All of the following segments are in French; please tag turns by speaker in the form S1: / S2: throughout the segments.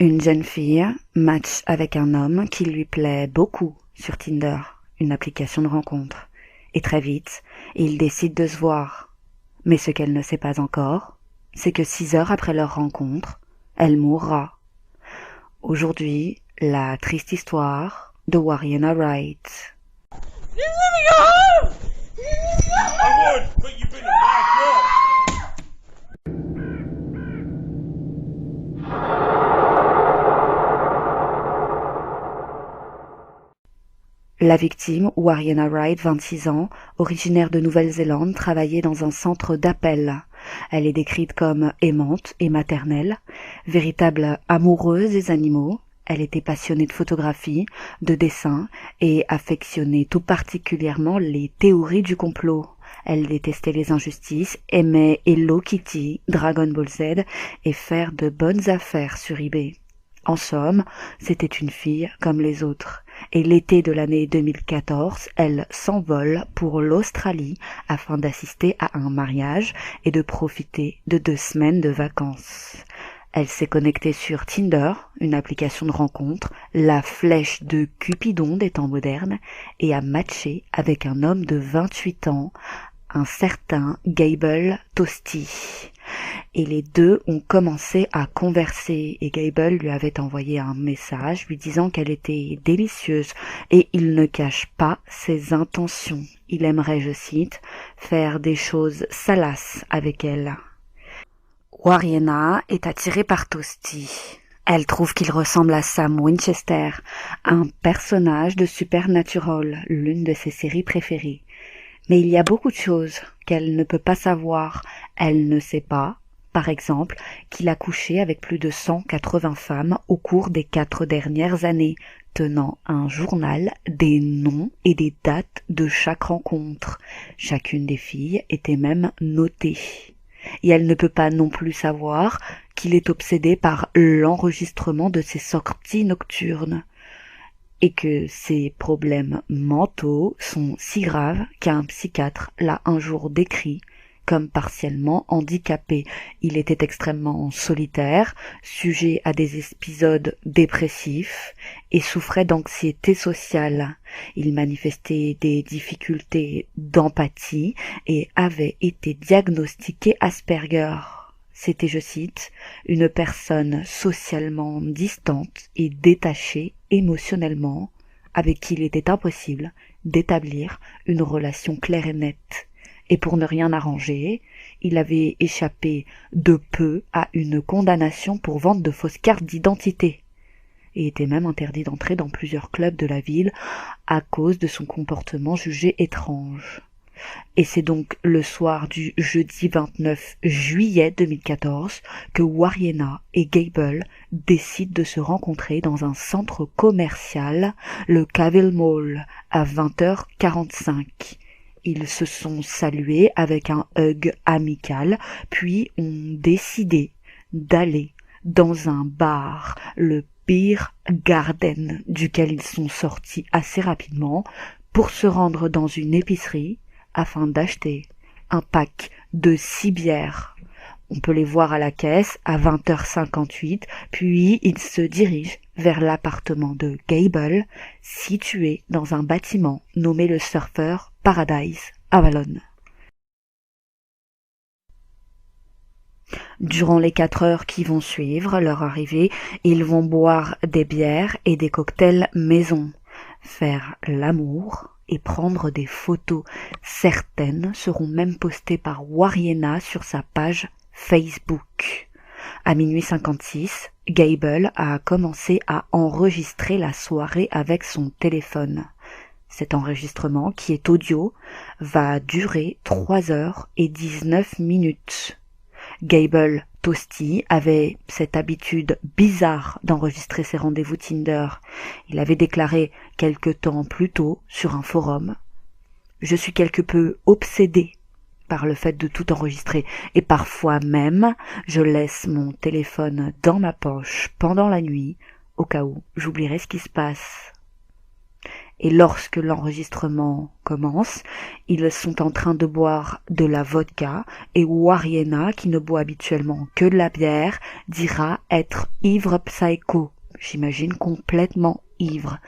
S1: Une jeune fille match avec un homme qui lui plaît beaucoup sur Tinder, une application de rencontre. Et très vite, ils décident de se voir. Mais ce qu'elle ne sait pas encore, c'est que 6 heures après leur rencontre, elle mourra. Aujourd'hui, la triste histoire de Warriena Wright.
S2: You let me go home! I would, but you've been a bad girl.
S1: La victime, Warriena Wright, 26 ans, originaire de Nouvelle-Zélande, travaillait dans un centre d'appel. Elle est décrite comme aimante et maternelle, véritable amoureuse des animaux. Elle était passionnée de photographie, de dessin et affectionnait tout particulièrement les théories du complot. Elle détestait les injustices, aimait Hello Kitty, Dragon Ball Z et faire de bonnes affaires sur eBay. En somme, c'était une fille comme les autres. Et l'été de l'année 2014, elle s'envole pour l'Australie afin d'assister à un mariage et de profiter de 2 semaines de vacances. Elle s'est connectée sur Tinder, une application de rencontre, la flèche de Cupidon des temps modernes, et a matché avec un homme de 28 ans, un certain Gable Toasty. Et les deux ont commencé à converser et Gable lui avait envoyé un message lui disant qu'elle était délicieuse et il ne cache pas ses intentions. Il aimerait, je cite, faire des choses salaces avec elle. Warriena est attirée par Toasty. Elle trouve qu'il ressemble à Sam Winchester, un personnage de Supernatural, l'une de ses séries préférées. Mais il y a beaucoup de choses qu'elle ne peut pas savoir. Elle ne sait pas, par exemple, qu'il a couché avec plus de 180 femmes au cours des 4 dernières années, tenant un journal des noms et des dates de chaque rencontre. Chacune des filles était même notée. Et elle ne peut pas non plus savoir qu'il est obsédé par l'enregistrement de ses sorties nocturnes. Et que ses problèmes mentaux sont si graves qu'un psychiatre l'a un jour décrit comme partiellement handicapé. Il était extrêmement solitaire, sujet à des épisodes dépressifs et souffrait d'anxiété sociale. Il manifestait des difficultés d'empathie et avait été diagnostiqué Asperger. C'était, je cite, une personne socialement distante et détachée émotionnellement, avec qui il était impossible d'établir une relation claire et nette. Et pour ne rien arranger, il avait échappé de peu à une condamnation pour vente de fausses cartes d'identité, et était même interdit d'entrer dans plusieurs clubs de la ville à cause de son comportement jugé étrange. Et c'est donc le soir du jeudi 29 juillet 2014 que Warriena et Gable décident de se rencontrer dans un centre commercial, le Cavill Mall, à 20h45. Ils se sont salués avec un hug amical, puis ont décidé d'aller dans un bar, le Beer Garden, duquel ils sont sortis assez rapidement, pour se rendre dans une épicerie afin d'acheter un pack de 6 bières. On peut les voir à la caisse à 20h58, puis ils se dirigent vers l'appartement de Gable, situé dans un bâtiment nommé le Surfer Paradise, Avalon. Durant les 4 heures qui vont suivre leur arrivée, ils vont boire des bières et des cocktails maison, faire l'amour et prendre des photos. Certaines seront même postées par Warriena sur sa page Facebook. À minuit 56, Gable a commencé à enregistrer la soirée avec son téléphone. Cet enregistrement, qui est audio, va durer 3 heures et 19 minutes. Gable Toasty avait cette habitude bizarre d'enregistrer ses rendez-vous Tinder. Il avait déclaré quelque temps plus tôt sur un forum: « Je suis quelque peu obsédé par le fait de tout enregistrer et parfois même je laisse mon téléphone dans ma poche pendant la nuit au cas où j'oublierais ce qui se passe. » Et lorsque l'enregistrement commence, ils sont en train de boire de la vodka et Wariena, qui ne boit habituellement que de la bière, dira être ivre psycho, j'imagine complètement ivre,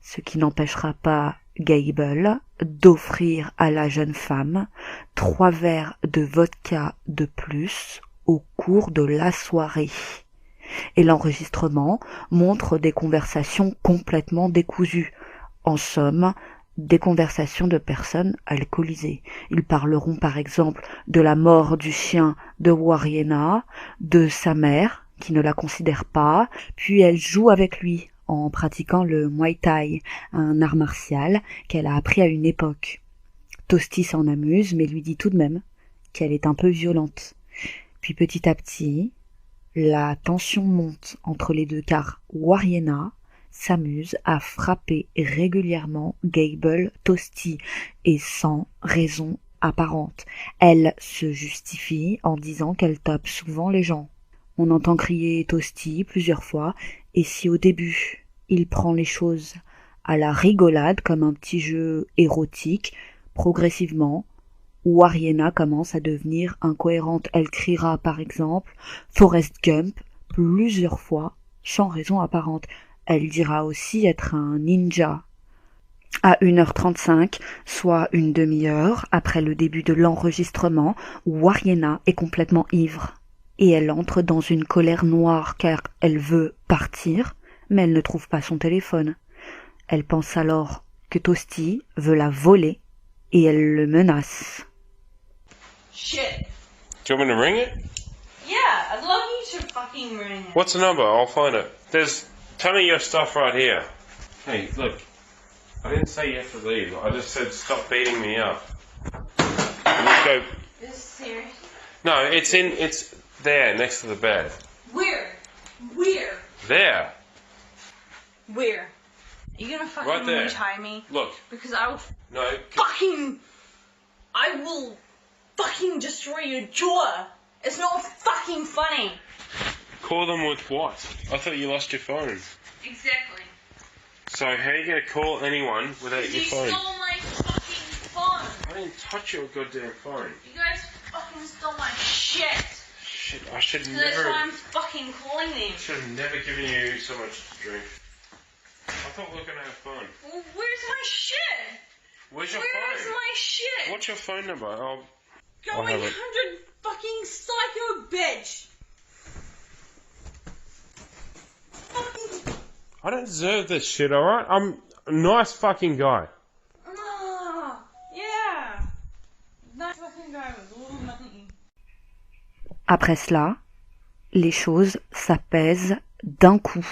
S1: ce qui n'empêchera pas Gable d'offrir à la jeune femme 3 verres de vodka de plus au cours de la soirée. Et l'enregistrement montre des conversations complètement décousues. En somme, des conversations de personnes alcoolisées. Ils parleront par exemple de la mort du chien de Wariena, de sa mère, qui ne la considère pas, puis elle joue avec lui en pratiquant le Muay Thai, un art martial qu'elle a appris à une époque. Toasty s'en amuse, mais lui dit tout de même qu'elle est un peu violente. Puis petit à petit, la tension monte entre les deux car Wariena s'amuse à frapper régulièrement Gable Toasty et sans raison apparente. Elle se justifie en disant qu'elle tape souvent les gens. On entend crier Toasty plusieurs fois et si au début il prend les choses à la rigolade comme un petit jeu érotique, progressivement Wariena commence à devenir incohérente. Elle criera par exemple Forrest Gump plusieurs fois sans raison apparente. Elle dira aussi être un ninja. À 1h35, soit une demi-heure après le début de l'enregistrement, Wariena est complètement ivre. Et elle entre dans une colère noire car elle veut partir, mais elle ne trouve pas son téléphone. Elle pense alors que Toasty veut la voler et elle le menace.
S2: Shit.
S3: Do you want me to ring it?
S2: Yeah, I'd love you to fucking ring it.
S3: What's the number? I'll find it. There's ton of your stuff right here. Hey, look. I didn't say you have to leave. I just said stop beating me up. Let's go.
S2: Is this serious?
S3: No, it's there next to the bed.
S2: Where? Where?
S3: There.
S2: Where? Are you gonna fucking
S3: Right there.
S2: tie me?
S3: Look.
S2: Because I will
S3: No.
S2: I will fucking destroy your jaw. It's not fucking funny.
S3: Call them with what? I thought you lost your phone.
S2: Exactly.
S3: So how are you going to call anyone without your
S2: You
S3: phone?
S2: stole my fucking phone.
S3: I didn't touch your goddamn phone.
S2: You guys fucking stole my shit.
S3: Shit, I should
S2: So that's why
S3: never...
S2: I'm fucking calling them.
S3: should have never given you so much to drink. I thought we were going to have fun.
S2: Well, where's my shit?
S3: Where's your
S2: Where's
S3: phone?
S2: my shit?
S3: What's your phone number? I'll
S2: Go
S3: have it.
S2: 100 fucking psycho bitch. Fucking.
S3: I don't deserve this shit, alright? I'm a nice fucking guy.
S2: Ah, yeah. That fucking guy was a little nothing.
S1: Après cela, les choses s'apaisent d'un coup.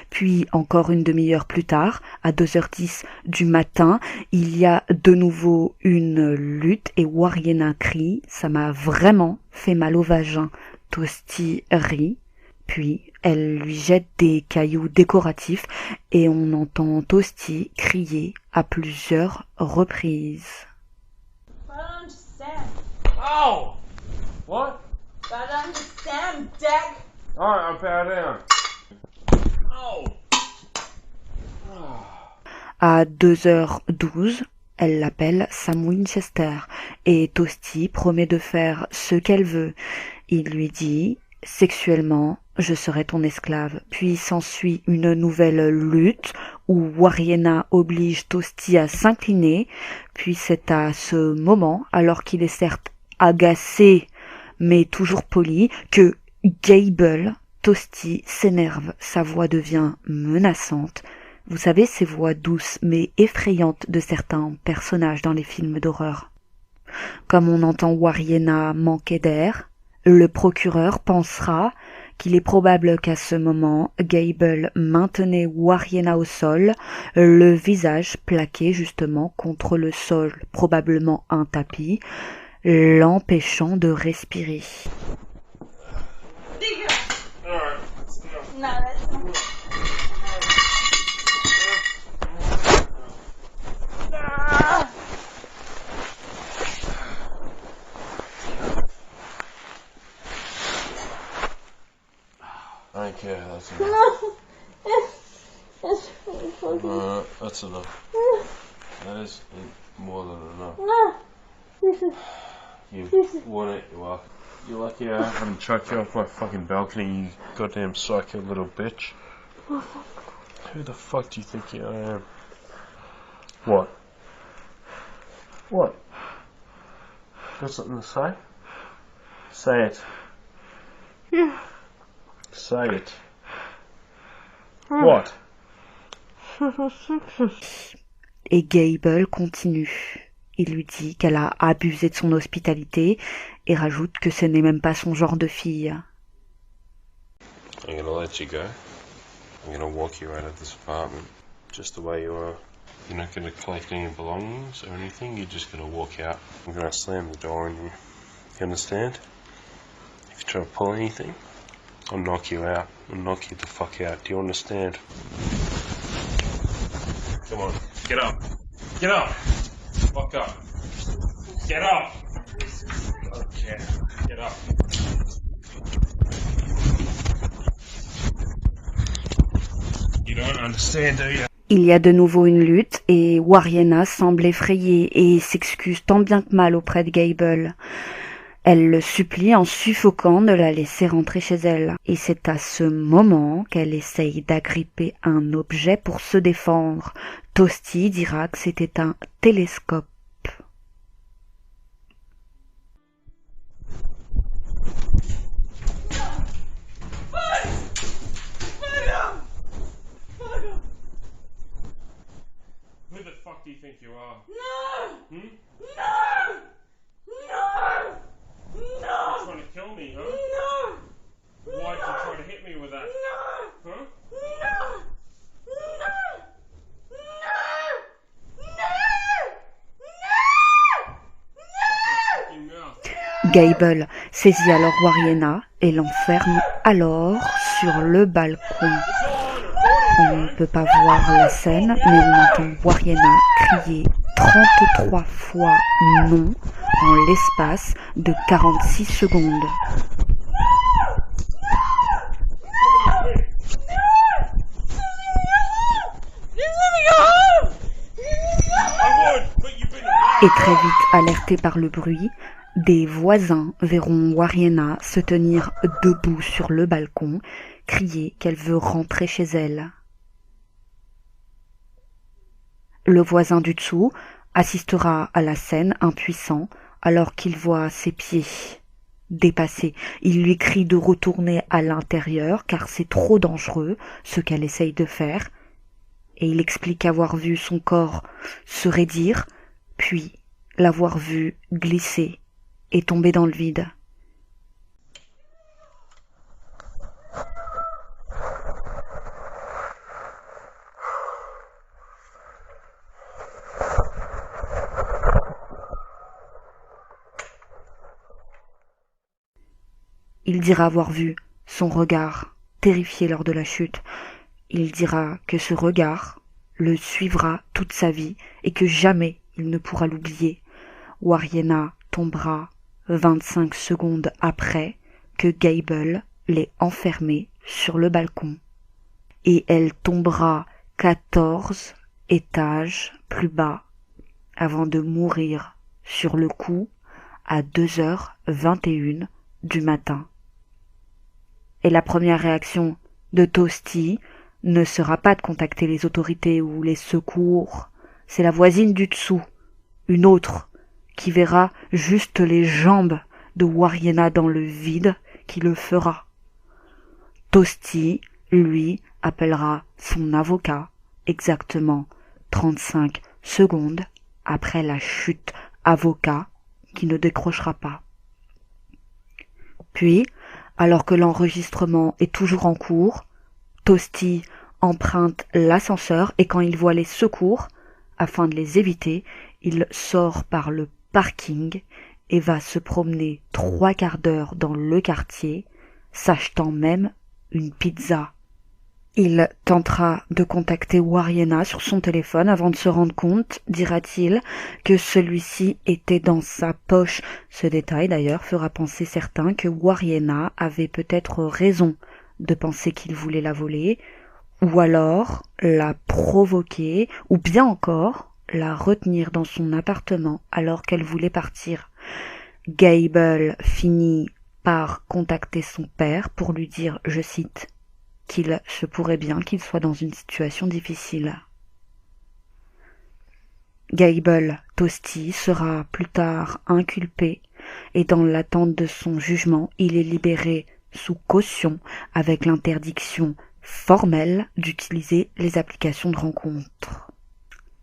S1: Puis, encore une demi-heure plus tard, à 2h10 du matin, il y a de nouveau une lutte et Wariena crie « Ça m'a vraiment fait mal au vagin ». Toasty rit, puis elle lui jette des cailloux décoratifs et on entend Toasty crier à plusieurs reprises.
S2: I don't understand.
S3: Oh! What?
S2: I don't understand, Dick.
S3: Alright, I'll bow down. Oh!
S1: À 2h12, elle l'appelle Sam Winchester et Toasty promet de faire ce qu'elle veut. Il lui dit « Sexuellement, je serai ton esclave ». Puis s'ensuit une nouvelle lutte où Wariena oblige Toasty à s'incliner. Puis c'est à ce moment, alors qu'il est certes agacé mais toujours poli, que Gable Toasty s'énerve. Sa voix devient menaçante. Vous savez, ces voix douces mais effrayantes de certains personnages dans les films d'horreur. Comme on entend Wariena manquer d'air, le procureur pensera qu'il est probable qu'à ce moment, Gable maintenait Wariena au sol, le visage plaqué justement contre le sol, probablement un tapis, l'empêchant de respirer.
S3: Alright.
S2: No, that's not.
S3: I don't care, that's enough.
S2: No. It's really fucking.
S3: Alright, that's enough. That is more than enough.
S2: No. This is.
S3: You want it, you're lucky I haven't chucked you off my fucking balcony, you goddamn psycho little bitch. Who the fuck do you think I am? What? What? Got something to say? Say it.
S2: Yeah.
S3: Say it. What?
S1: Et Gable continue. Il lui dit qu'elle a abusé de son hospitalité et rajoute que ce n'est même pas son genre de fille.
S3: I'm gonna let you go. I'm gonna walk you out of this apartment just the way you are. You're not gonna collect any belongings or anything, you're just gonna walk out. I'm gonna slam the door on you. You understand? If you try to pull anything, I'll knock you out. I'll knock you the fuck out. Do you understand? Come on, get up. Get up! Fuck up. Get up! Okay, get up. You don't understand, do you?
S1: Il y a de nouveau une lutte et Warriena semble effrayée et s'excuse tant bien que mal auprès de Gable. Elle le supplie en suffoquant de la laisser rentrer chez elle. Et c'est à ce moment qu'elle essaye d'agripper un objet pour se défendre. Toasty dira que c'était un télescope.
S3: Who the fuck do you think you are?
S2: No.
S3: Hmm?
S2: No. No.
S3: You're
S2: No.
S3: trying to kill me, huh?
S2: No.
S3: Why'd you try to hit me with that?
S2: No.
S3: Huh?
S2: No. No.
S3: Fucking mouth.
S1: Gable saisit alors Warriena et l'enferme alors sur le balcon. On ne peut pas voir la scène, mais on entend Warriena crier 33 fois non en l'espace de 46 secondes. Et très vite alertés par le bruit, des voisins verront Warriena se tenir debout sur le balcon, crier qu'elle veut rentrer chez elle. Le voisin du dessous assistera à la scène impuissant alors qu'il voit ses pieds dépassés. Il lui crie de retourner à l'intérieur car c'est trop dangereux ce qu'elle essaye de faire. Et il explique avoir vu son corps se raidir, puis l'avoir vu glisser et tomber dans le vide. Il dira avoir vu son regard terrifié lors de la chute. Il dira que ce regard le suivra toute sa vie et que jamais il ne pourra l'oublier. Warriena tombera 25 secondes après que Gable l'ait enfermée sur le balcon. Et elle tombera 14 étages plus bas avant de mourir sur le coup à 2h21 du matin. Et la première réaction de Toasty ne sera pas de contacter les autorités ou les secours. C'est la voisine du dessous, une autre, qui verra juste les jambes de Warriena dans le vide qui le fera. Toasty, lui, appellera son avocat exactement 35 secondes après la chute, avocat qui ne décrochera pas. Puis, alors que l'enregistrement est toujours en cours, Toasty emprunte l'ascenseur et quand il voit les secours, afin de les éviter, il sort par le parking et va se promener 3/4 d'heure dans le quartier, s'achetant même une pizza. Il tentera de contacter Warriena sur son téléphone avant de se rendre compte, dira-t-il, que celui-ci était dans sa poche. Ce détail d'ailleurs fera penser certains que Warriena avait peut-être raison de penser qu'il voulait la voler, ou alors la provoquer, ou bien encore la retenir dans son appartement alors qu'elle voulait partir. Gable finit par contacter son père pour lui dire, je cite, qu'il se pourrait bien qu'il soit dans une situation difficile. Gable Tosti sera plus tard inculpé et dans l'attente de son jugement, il est libéré sous caution avec l'interdiction formelle d'utiliser les applications de rencontre.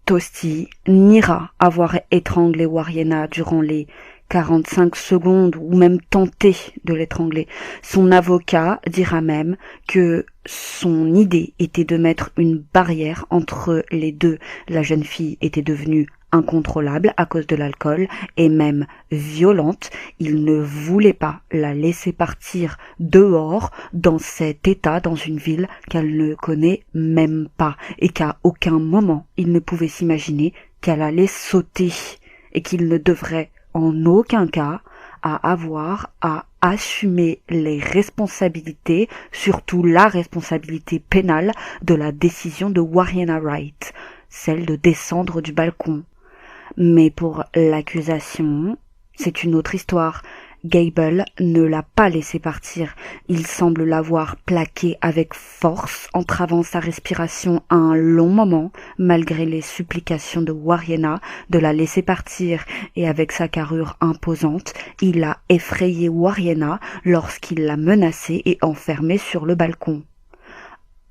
S1: Tosti niera avoir étranglé Wariena durant les 45 secondes ou même tenté de l'étrangler. Son avocat dira même que son idée était de mettre une barrière entre les deux. La jeune fille était devenue incontrôlable à cause de l'alcool et même violente. Il ne voulait pas la laisser partir dehors dans cet état dans une ville qu'elle ne connaît même pas et qu'à aucun moment il ne pouvait s'imaginer qu'elle allait sauter et qu'il ne devrait en aucun cas avoir à assumer les responsabilités, surtout la responsabilité pénale de la décision de Wariena Wright, celle de descendre du balcon. Mais pour l'accusation, c'est une autre histoire. Gable ne l'a pas laissé partir. Il semble l'avoir plaqué avec force, entravant sa respiration un long moment, malgré les supplications de Wariena de la laisser partir, et avec sa carrure imposante, il a effrayé Wariena lorsqu'il l'a menacée et enfermée sur le balcon.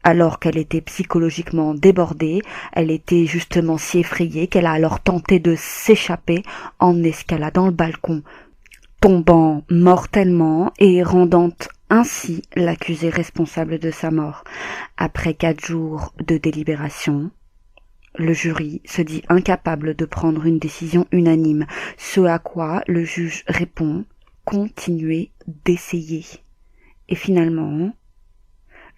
S1: Alors qu'elle était psychologiquement débordée, elle était justement si effrayée qu'elle a alors tenté de s'échapper en escaladant le balcon, tombant mortellement et rendant ainsi l'accusé responsable de sa mort. Après 4 jours de délibération, le jury se dit incapable de prendre une décision unanime, ce à quoi le juge répond « Continuez d'essayer ». Et finalement,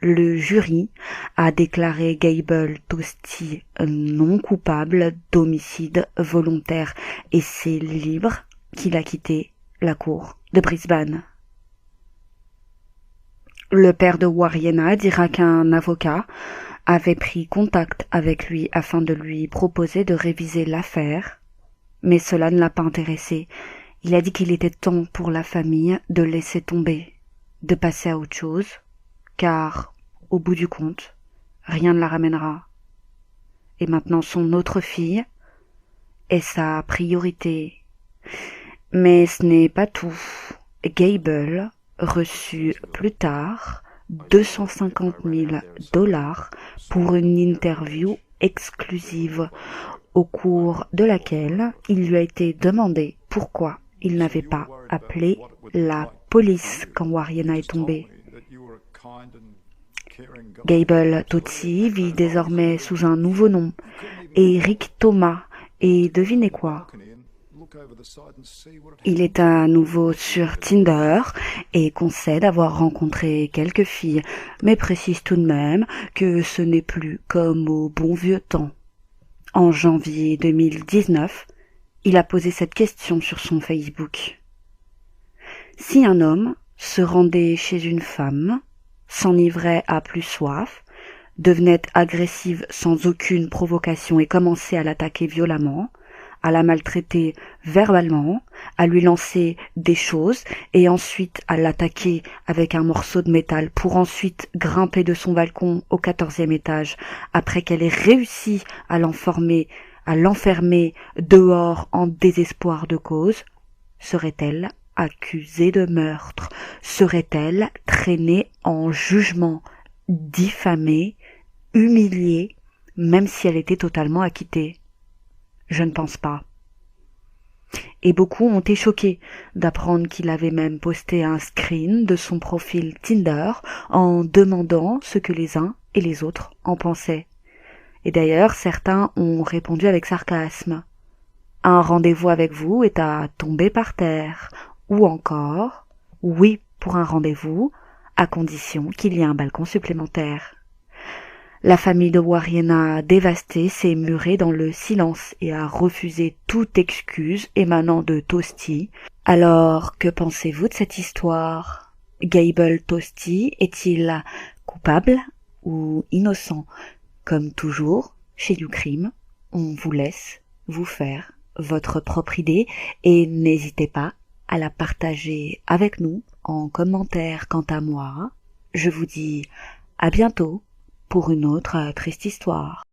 S1: le jury a déclaré Gable Tosti non coupable d'homicide volontaire et c'est libre qu'il a quitté la cour de Brisbane. Le père de Wariena dira qu'un avocat avait pris contact avec lui afin de lui proposer de réviser l'affaire, mais cela ne l'a pas intéressé. Il a dit qu'il était temps pour la famille de laisser tomber, de passer à autre chose, car, au bout du compte, rien ne la ramènera. Et maintenant son autre fille est sa priorité. Mais ce n'est pas tout. Gable reçut plus tard $250 000 pour une interview exclusive, au cours de laquelle il lui a été demandé pourquoi il n'avait pas appelé la police quand Wariena est tombée. Gable Tosti vit désormais sous un nouveau nom, Eric Thomas, et devinez quoi? Il est à nouveau sur Tinder et concède avoir rencontré quelques filles, mais précise tout de même que ce n'est plus comme au bon vieux temps. En janvier 2019, il a posé cette question sur son Facebook. Si un homme se rendait chez une femme, s'enivrait à plus soif, devenait agressive sans aucune provocation et commençait à l'attaquer violemment, à la maltraiter verbalement, à lui lancer des choses et ensuite à l'attaquer avec un morceau de métal pour ensuite grimper de son balcon au 14e étage après qu'elle ait réussi à l'enfermer dehors en désespoir de cause, serait-elle accusée de meurtre? Serait-elle traînée en jugement, diffamée, humiliée, même si elle était totalement acquittée? Je ne pense pas. Et beaucoup ont été choqués d'apprendre qu'il avait même posté un screen de son profil Tinder en demandant ce que les uns et les autres en pensaient. Et d'ailleurs, certains ont répondu avec sarcasme. Un rendez-vous avec vous est à tomber par terre. Ou encore, oui pour un rendez-vous, à condition qu'il y ait un balcon supplémentaire. La famille de Wariena, dévastée, s'est murée dans le silence et a refusé toute excuse émanant de Tosti. Alors, que pensez-vous de cette histoire? Gable Tosti est-il coupable ou innocent? Comme toujours, chez YouCrime, on vous laisse vous faire votre propre idée et n'hésitez pas à la partager avec nous en commentaire. Quant à moi, je vous dis à bientôt pour une autre triste histoire.